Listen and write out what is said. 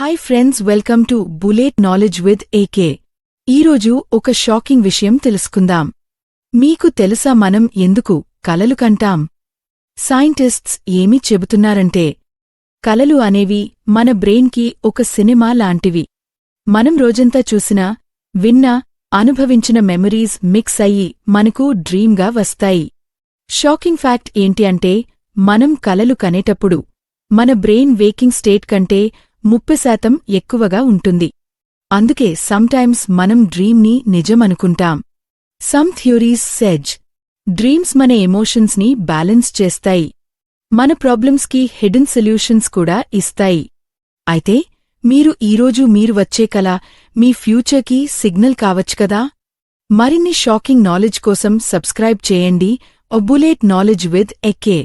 Hi friends, welcome to bullet knowledge with AK. ఈరోజు ఒక shocking విషయం తెలుసుకుందాం. మీకు తెలుసా మనం ఎందుకు కలలు కంటాం? సైంటిస్ట్స్ ఏమి చెబుతున్నారంటే, కలలు అనేవి మన బ్రెయిన్కి ఒక సినిమా లాంటివి. మనం రోజంతా చూసినా, విన్నా, అనుభవించిన మెమరీస్ మిక్స్ అయ్యి మనకు డ్రీమ్గా వస్తాయి. షాకింగ్ ఫ్యాక్ట్ ఏంటి అంటే, మనం కలలు కనేటప్పుడు మన బ్రెయిన్ వేకింగ్ స్టేట్ కంటే 30% ఎక్కువగా ఉంటుంది. అందుకే సమ్టైమ్స్ మనం డ్రీమ్ని నిజమనుకుంటాం. సమ్ థియరీస్ సెజ్ డ్రీమ్స్ మన ఎమోషన్స్ ని బ్యాలెన్స్ చేస్తాయి, మన ప్రాబ్లమ్స్కి హిడెన్ సొల్యూషన్స్ కూడా ఇస్తాయి. అయితే మీరు ఈరోజు మీరు వచ్చే కల మీ ఫ్యూచర్కి సిగ్నల్ కావచ్చు కదా. మరిన్ని షాకింగ్ నాలెడ్జ్ కోసం సబ్స్క్రైబ్ చేయండి. Bullet knowledge with AK.